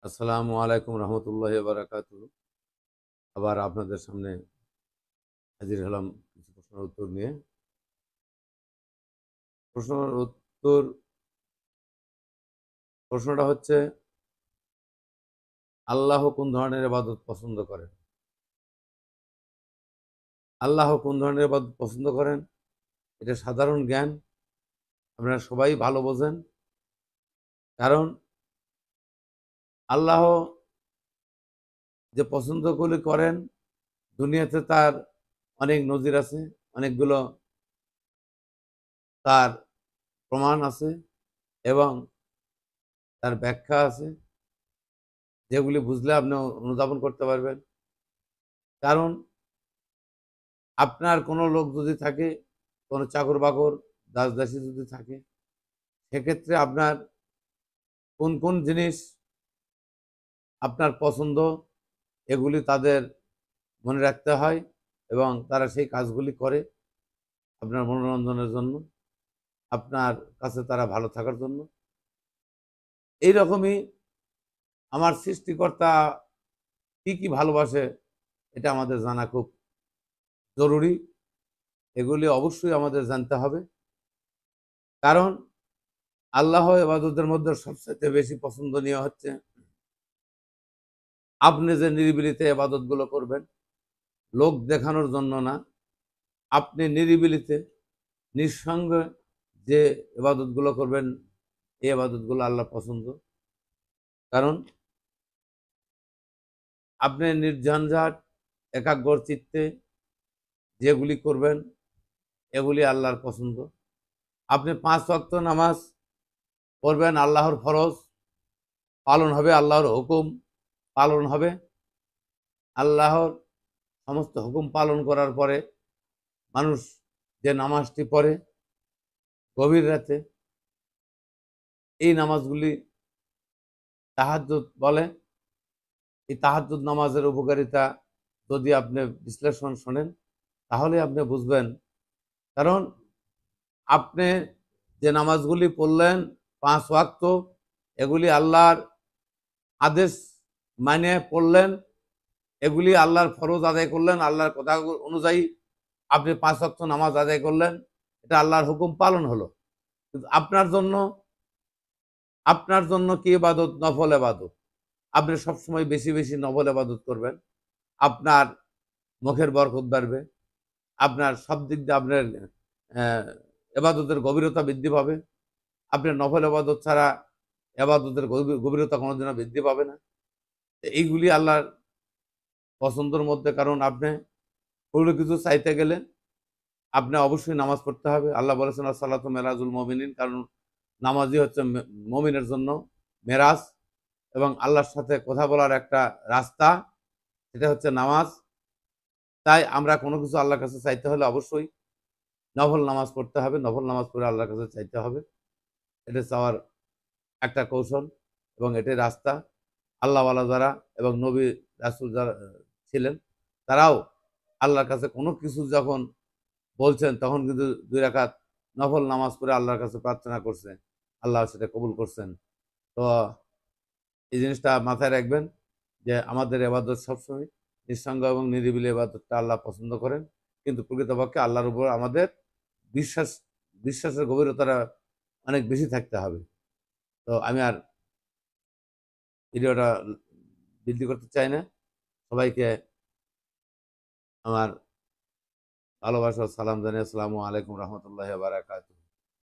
আসসালামু আলাইকুম রহমতুল্লাহ বারাকাতুহু। আবার আপনাদের সামনে হাজির হলাম কিছু প্রশ্নের উত্তর নিয়ে। প্রশ্নের উত্তর প্রশ্নটা হচ্ছে, আল্লাহ কোন ধরনের ইবাদত পছন্দ করেন? আল্লাহ কোন ধরনের ইবাদত পছন্দ করেন এটা সাধারণ জ্ঞান, আপনারা সবাই ভালো বোঝেন। কারণ আল্লাহ যে পছন্দগুলি করেন, দুনিয়াতে তার অনেক নজির আছে, অনেকগুলো তার প্রমাণ আছে এবং তার ব্যাখ্যা আছে, যেগুলি বুঝলে আপনি অনুধাবন করতে পারবেন। কারণ আপনার কোনো লোক যদি থাকে, কোনো চাকর বাকর, দাস দাসী যদি থাকে, সেক্ষেত্রে আপনার কোন কোন জিনিস আপনার পছন্দ, এগুলি তাদের মনে রাখতে হয় এবং তারা সেই কাজগুলি করে আপনার মনোরঞ্জনের জন্য, আপনার কাছে তারা ভালো থাকার জন্য। এই রকমই আমার সৃষ্টিকর্তা কি কি ভালোবাসে এটা আমাদের জানা খুব জরুরি। এগুলি অবশ্যই আমাদের জানতে হবে। কারণ আল্লাহ ইবাদতের মধ্যে সবচেয়ে বেশি পছন্দনীয় হচ্ছে আপনি যে নিরিবিলিতে ইবাদত গুলো করবেন, লোক দেখানোর জন্য না, আপনি নিরিবিলিতে নিঃসঙ্গে যে ইবাদত গুলো করবেন, এই ইবাদত গুলো আল্লাহ পছন্দ। কারণ আপনি নির্ঝঞ্ঝাট একাগ্র চিত্তে যেগুলি করবেন, এগুলি আল্লাহর পছন্দ। আপনি 5 ওয়াক্ত নামাজ পড়বেন, আল্লাহর ফরজ পালন হবে, আল্লাহর হুকুম পালন হবে। আল্লাহর সমস্ত হুকুম পালন করার পরে মানুষ যে নামাজটি পড়ে গভীর রাতে, এই নামাজগুলি তাহাজ্জুদ বলে। এই তাহাজ্জুদ নামাজের উপকারিতা যদি আপনি বিশ্লেষণ শোনেন, তাহলে আপনি বুঝবেন। কারণ আপনি যে নামাজগুলি পড়লেন 5 ওয়াক্ত, এগুলি আল্লাহর আদেশ মানে পড়লেন, এগুলি আল্লাহর ফরজ আদায় করলেন, আল্লাহর কথা অনুযায়ী আপনি 5 ওয়াক্ত নামাজ আদায় করলেন, এটা আল্লাহর হুকুম পালন হলো। কিন্তু আপনার জন্য কি ইবাদত? নফল ইবাদত। আপনি সবসময় বেশি বেশি নফল ইবাদত করবেন, আপনার মুখের বরকত বাড়বে, আপনার সব দিক দিয়ে আপনার এবাদতের গভীরতা বৃদ্ধি পাবে। আপনার নফল এবাদত ছাড়া এবাদতের গভীরতা কোনোদিনও বৃদ্ধি পাবে না। এইগুলি আল্লাহর পছন্দের মধ্যে। কারণ আপনি কোনো কিছু চাইতে গেলে আপনি অবশ্যই নামাজ পড়তে হবে। আল্লাহ বলেছেন আসসালাতু মেরাজুল মুমিনিন, কারণ নামাজই হচ্ছে মুমিনের জন্য মেরাজ এবং আল্লাহর সাথে কথা বলার একটা রাস্তা, সেটা হচ্ছে নামাজ। তাই আমরা কোনো কিছু আল্লাহর কাছে চাইতে হলে অবশ্যই নফল নামাজ পড়তে হবে, নফল নামাজ পড়ে আল্লাহর কাছে চাইতে হবে। এটা চাওয়ার একটা কৌশল এবং এটাই রাস্তা। আল্লাহওয়ালা যারা এবং নবী রাসূল যারা ছিলেন, তারাও আল্লাহর কাছে কোনো কিছু যখন বলছেন, তখন কিন্তু 2 রাকাত নফল নামাজ পড়ে আল্লাহর কাছে প্রার্থনা করছেন, আল্লাহ সেটা কবুল করছেন। তো এই জিনিসটা মাথায় রাখবেন যে আমাদের ইবাদত সবসময় নিঃসঙ্গ এবং নিরিবিলি ইবাদতটা আল্লাহ পছন্দ করেন। কিন্তু প্রকৃতপক্ষে আল্লাহর উপর আমাদের বিশ্বাস বিশ্বাসের গভীরতাটা অনেক বেশি থাকতে হবে। তো আমি আর ভিডিওটা বৃদ্ধি করতে চাই না। সবাইকে আমার ভালোবাসা ও সালাম জানিয়ে আসসালামু আলাইকুম রহমতুল্লাহি ওয়া বারাকাতুহু।